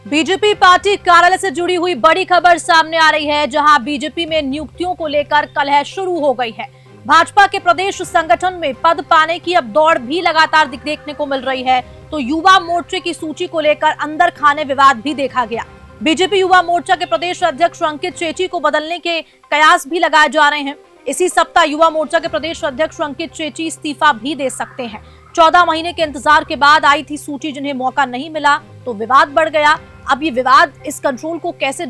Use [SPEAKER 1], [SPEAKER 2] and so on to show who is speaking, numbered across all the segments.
[SPEAKER 1] BJP party कार्यालय से जुड़ी हुई बड़ी खबर सामने आ रही है, जहां बीजेपी में नियुक्तियों को लेकर कलह शुरू हो गई है। भाजपा के प्रदेश संगठन में पद पाने की अब दौड़ भी लगातार देखने को मिल रही है। तो युवा मोर्चे की सूची को लेकर अंदर खाने विवाद भी देखा गया। बीजेपी युवा मोर्चा के प्रदेश अध्यक्ष अंकित चेची को बदलने के कयास भी लगाए जा रहे हैं। इसी सप्ताह युवा मोर्चा के प्रदेश अध्यक्ष अंकित चेची इस्तीफा भी दे सकते हैं। 14 महीने के इंतजार के बाद आई थी सूची, जिन्हें मौका नहीं मिला तो विवाद बढ़ गया। अब ये विवाद, इस कंट्रोल को कैसे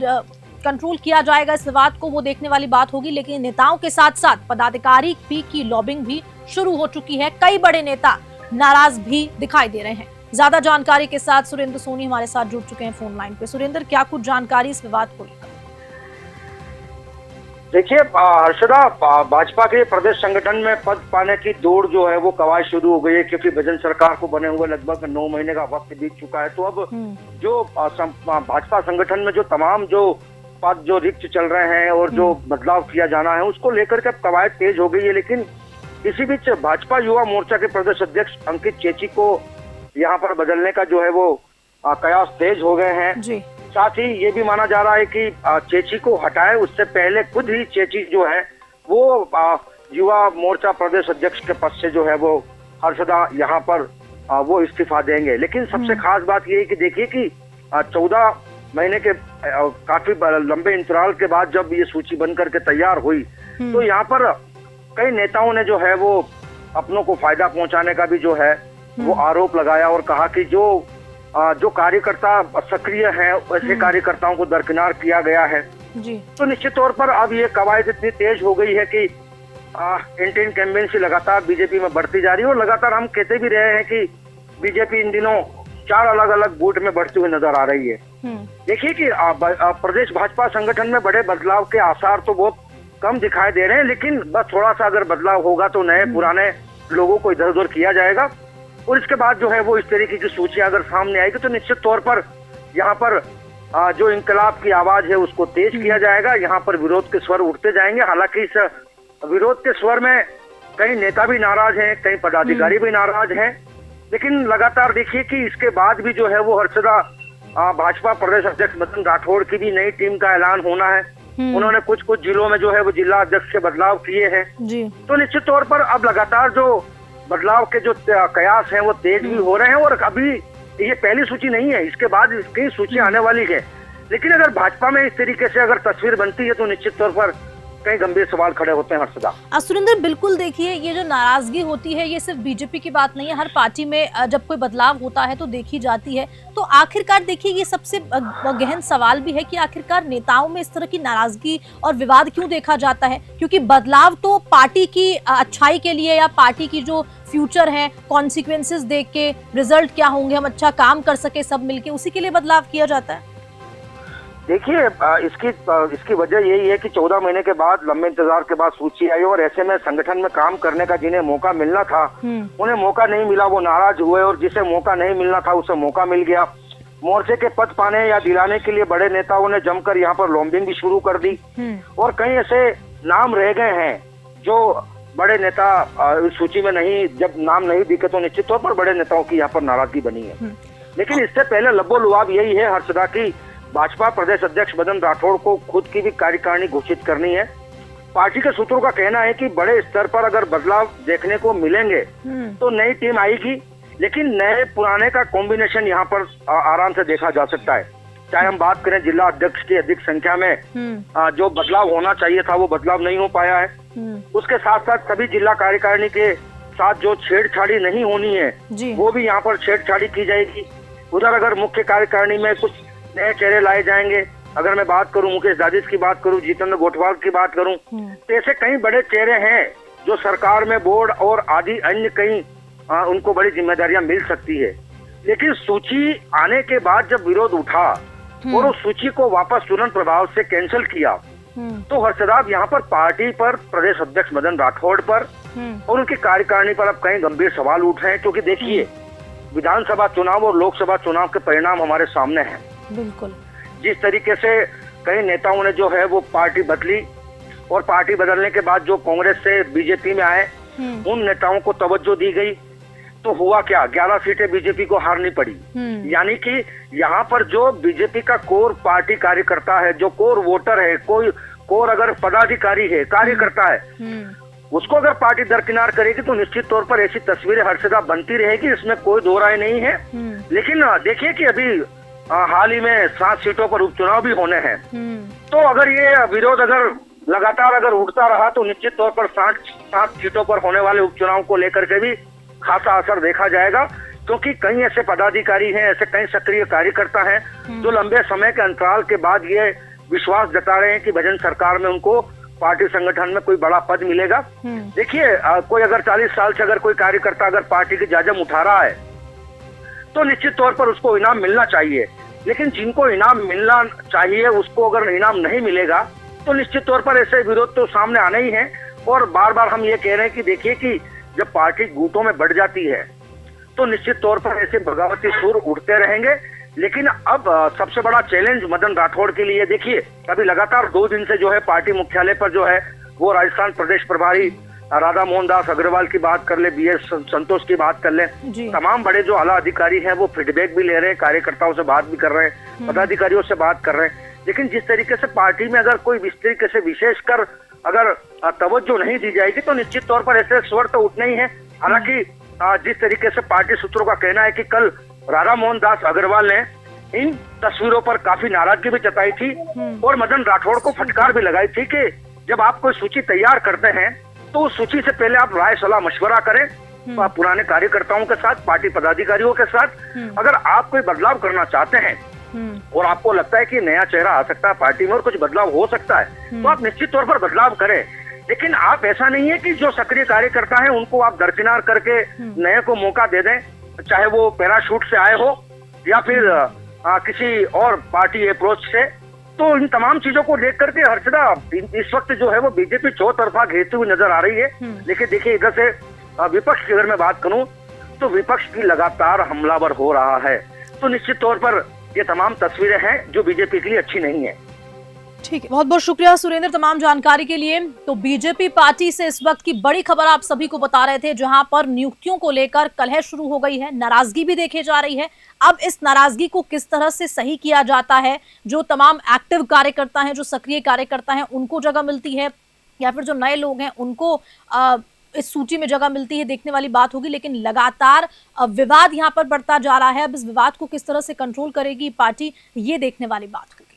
[SPEAKER 1] कंट्रोल किया जाएगा, इस विवाद को वो देखने वाली बात होगी। लेकिन नेताओं के साथ साथ पदाधिकारी की लॉबिंग भी शुरू हो चुकी है। कई बड़े नेता नाराज भी दिखाई दे रहे हैं। ज्यादा जानकारी के साथ सुरेंद्र सोनी हमारे साथ जुड़ चुके हैं फोन लाइन पे। सुरेंद्र, क्या कुछ जानकारी इस विवाद को लेकर?
[SPEAKER 2] देखिए हर्षदा, भाजपा के प्रदेश संगठन में पद पाने की दौड़ जो है वो कवायद शुरू हो गई है, क्योंकि विजन सरकार को बने हुए लगभग 9 महीने का वक्त बीत चुका है। तो अब जो भाजपा संगठन में जो तमाम जो पद जो रिक्त चल रहे हैं और जो बदलाव किया जाना है, उसको लेकर के अब कवायद तेज हो गई है। लेकिन इसी बीच भाजपा युवा मोर्चा के प्रदेश अध्यक्ष अंकित चेची को यहाँ पर बदलने का जो है वो कयास तेज हो गए हैं
[SPEAKER 1] जी।
[SPEAKER 2] साथ ही ये भी माना जा रहा है कि चेची को हटाए उससे पहले खुद ही चेची जो है वो युवा मोर्चा प्रदेश अध्यक्ष के पद से जो है वो हर्षदा यहाँ पर वो इस्तीफा देंगे। लेकिन सबसे खास बात ये है कि देखिए कि 14 महीने के काफी लंबे अंतराल के बाद जब ये सूची बन करके तैयार हुई, तो यहाँ पर कई नेताओं ने जो है वो अपनों को फायदा पहुंचाने का भी जो है वो आरोप लगाया और कहा कि जो कार्यकर्ता सक्रिय हैं ऐसे कार्यकर्ताओं को दरकिनार किया गया है
[SPEAKER 1] जी।
[SPEAKER 2] तो निश्चित तौर पर अब ये कवायद इतनी तेज हो गई है कि एंटी इनकम्बेंसी लगातार बीजेपी में बढ़ती जा रही है। और लगातार हम कहते भी रहे हैं कि बीजेपी इन दिनों 4 अलग अलग गुट में बढ़ती हुई नजर आ रही है। देखिए कि प्रदेश भाजपा संगठन में बड़े बदलाव के आसार तो बहुत कम दिखाई दे रहे हैं, लेकिन बस थोड़ा सा अगर बदलाव होगा तो नए पुराने लोगों को इधर उधर किया जाएगा और इसके बाद जो है वो इस तरीके की सूची अगर सामने आएगी तो निश्चित तौर पर यहाँ पर जो इंकलाब की आवाज है उसको तेज किया जाएगा। यहाँ पर विरोध के स्वर उठते जाएंगे। हालांकि इस विरोध के स्वर में कई नेता भी नाराज हैं, कई पदाधिकारी भी नाराज हैं, लेकिन लगातार देखिए कि इसके बाद भी जो है वो हर्षदा भाजपा प्रदेश अध्यक्ष मदन राठौड़ की भी नई टीम का ऐलान होना है। उन्होंने कुछ जिलों में जो है वो जिला अध्यक्ष के बदलाव किए हैं। तो निश्चित तौर पर अब लगातार जो बदलाव के जो कयास हैं वो तेज भी हो रहे हैं। और अभी ये पहली सूची नहीं है, इसके बाद कई सूची आने वाली है। लेकिन अगर भाजपा में इस तरीके से अगर तस्वीर बनती है तो निश्चित तौर पर कई गंभीर सवाल खड़े होते हैं हर्षदा।
[SPEAKER 1] सुरेंद्र, बिल्कुल देखिए, ये जो नाराजगी होती है ये सिर्फ बीजेपी की बात नहीं है। हर पार्टी में जब कोई बदलाव होता है तो देखी जाती है। तो आखिरकार देखिए, ये सबसे गहन सवाल भी है कि आखिरकार नेताओं में इस तरह की नाराजगी और विवाद क्यों देखा जाता है? क्योंकि बदलाव तो पार्टी की अच्छाई के लिए या पार्टी की जो फ्यूचर है, कॉन्सिक्वेंसेस देख के, रिजल्ट क्या होंगे, हम अच्छा काम कर सके सब मिलके, उसी के लिए बदलाव किया जाता है।
[SPEAKER 2] देखिए इसकी वजह यही है कि 14 महीने के बाद, लंबे इंतजार के बाद सूची आई और ऐसे में संगठन में काम करने का जिन्हें मौका मिलना था उन्हें मौका नहीं मिला, वो नाराज हुए। और जिसे मौका नहीं मिलना था उसे मौका मिल गया। मोर्चे के पद पाने या दिलाने के लिए बड़े नेताओं ने जमकर यहाँ पर लॉबिंग भी शुरू कर दी और कई ऐसे नाम रह गए हैं जो बड़े नेता इस सूची में नहीं, जब नाम नहीं दिखे तो निश्चित तौर पर बड़े नेताओं की यहाँ पर नाराजगी बनी है। लेकिन इससे पहले लब्बो लुआब यही है हर्षदा की भाजपा प्रदेश अध्यक्ष मदन राठौड़ को खुद की भी कार्यकारिणी घोषित करनी है। पार्टी के सूत्रों का कहना है कि बड़े स्तर पर अगर बदलाव देखने को मिलेंगे तो नई टीम आएगी, लेकिन नए पुराने का कॉम्बिनेशन यहाँ पर आराम से देखा जा सकता है। चाहे हम बात करें जिला अध्यक्ष की अधिक संख्या में जो बदलाव होना चाहिए था वो बदलाव नहीं हो पाया है। उसके साथ साथ सभी जिला कार्यकारिणी के साथ जो छेड़छाड़ी नहीं होनी है वो भी यहाँ पर छेड़छाड़ी की जाएगी। उधर अगर मुख्य कार्यकारिणी में कुछ नए चेहरे लाए जाएंगे, अगर मैं बात करूं मुकेश दाजिश की बात करूं, जितेंद्र गोठवाल की बात करूं, तो ऐसे कई बड़े चेहरे हैं जो सरकार में बोर्ड और आदि अन्य कई उनको बड़ी जिम्मेदारियां मिल सकती है। लेकिन सूची आने के बाद जब विरोध उठा और उस सूची को वापस तुरंत प्रभाव से कैंसिल किया तो हर्षदा यहाँ पर पार्टी पर, प्रदेश अध्यक्ष मदन राठौड़ पर और उनकी कार्यकारिणी पर अब कई गंभीर सवाल उठ रहे हैं। क्योंकि देखिए, विधानसभा चुनाव और लोकसभा चुनाव के परिणाम हमारे सामने हैं।
[SPEAKER 1] बिल्कुल।
[SPEAKER 2] जिस तरीके से कई नेताओं ने जो है वो पार्टी बदली और पार्टी बदलने के बाद जो कांग्रेस से बीजेपी में आए उन नेताओं को तवज्जो दी गई। तो हुआ क्या, 11 सीटें बीजेपी को हारनी पड़ी। यानी कि यहाँ पर जो बीजेपी का कोर पार्टी कार्यकर्ता है, जो कोर वोटर है, कोई कोर अगर पदाधिकारी है, कार्यकर्ता है, उसको अगर पार्टी दरकिनार करेगी तो निश्चित तौर पर ऐसी तस्वीरें हर्षदा बनती रहेगी, इसमें कोई दो राय नहीं है। लेकिन देखिए कि अभी हाल ही में 7 सीटों पर उपचुनाव भी होने हैं, तो अगर ये विरोध अगर लगातार अगर उठता रहा तो निश्चित तौर पर 7 सीटों पर होने वाले उपचुनाव को लेकर के भी खासा असर देखा जाएगा, क्योंकि कई ऐसे पदाधिकारी हैं, ऐसे कई सक्रिय कार्यकर्ता हैं जो लंबे समय के अंतराल के बाद ये विश्वास जता रहे हैं कि भजन सरकार में उनको पार्टी संगठन में कोई बड़ा पद मिलेगा। देखिए कोई अगर 40 साल से अगर कोई कार्यकर्ता अगर पार्टी की जाजम उठा रहा है तो निश्चित तौर पर उसको इनाम मिलना चाहिए, लेकिन जिनको इनाम मिलना चाहिए उसको अगर इनाम नहीं मिलेगा तो निश्चित तौर पर ऐसे विरोध तो सामने आने ही है। और बार बार हम ये कह रहे हैं कि देखिए कि जब पार्टी गुटों में बढ़ जाती है तो निश्चित तौर पर ऐसे बगावती सुर उठते रहेंगे। लेकिन अब सबसे बड़ा चैलेंज मदन राठौड़ के लिए, देखिए अभी लगातार 2 दिन से जो है पार्टी मुख्यालय पर जो है वो राजस्थान प्रदेश प्रभारी राधा मोहन दास अग्रवाल की बात कर ले, BS संतोष की बात कर ले, तमाम बड़े जो आला अधिकारी हैं वो फीडबैक भी ले रहे हैं, कार्यकर्ताओं से बात भी कर रहे हैं, पदाधिकारियों से बात कर रहे हैं। लेकिन जिस तरीके से पार्टी में अगर कोई इस तरीके से विशेषकर अगर तवज्जो नहीं दी जाएगी तो निश्चित तौर पर ऐसे स्वर तो उठने ही है। हालांकि जिस तरीके से पार्टी सूत्रों का कहना है कि कल राधा मोहन दास अग्रवाल ने इन तस्वीरों पर काफी नाराजगी भी जताई थी और मदन राठौड़ को फटकार भी लगाई थी कि जब आप कोई सूची तैयार करते हैं तो उस सूची से पहले आप राय सलाह मशवरा करें पुराने कार्यकर्ताओं के साथ, पार्टी पदाधिकारियों के साथ। अगर आप कोई बदलाव करना चाहते हैं और आपको लगता है कि नया चेहरा आ सकता है पार्टी में और कुछ बदलाव हो सकता है तो आप निश्चित तौर पर बदलाव करें। लेकिन आप ऐसा नहीं है कि जो सक्रिय कार्यकर्ता हैं उनको आप दरकिनार करके नए को मौका दे दें, चाहे वो पैराशूट से आए हो या फिर किसी और पार्टी अप्रोच से। तो इन तमाम चीजों को देख करके हर्षदा इस वक्त जो है वो बीजेपी चौतरफा घेरती हुई नजर आ रही है। लेकिन देखिए इधर से विपक्ष की अगर मैं बात करूं तो विपक्ष की लगातार हमलावर हो रहा है, तो निश्चित तौर पर ये तमाम तस्वीरें हैं जो बीजेपी के लिए अच्छी नहीं है।
[SPEAKER 1] ठीक है, बहुत बहुत शुक्रिया सुरेंद्र तमाम जानकारी के लिए। तो बीजेपी पार्टी से इस वक्त की बड़ी खबर आप सभी को बता रहे थे, जहां पर नियुक्तियों को लेकर कलह शुरू हो गई है, नाराजगी भी देखी जा रही है। अब इस नाराजगी को किस तरह से सही किया जाता है, जो तमाम एक्टिव कार्यकर्ता हैं, जो सक्रिय कार्यकर्ता हैं, उनको जगह मिलती है या फिर जो नए लोग हैं उनको इस सूची में जगह मिलती है, देखने वाली बात होगी। लेकिन लगातार विवाद यहाँ पर बढ़ता जा रहा है। अब इस विवाद को किस तरह से कंट्रोल करेगी पार्टी, ये देखने वाली बात होगी।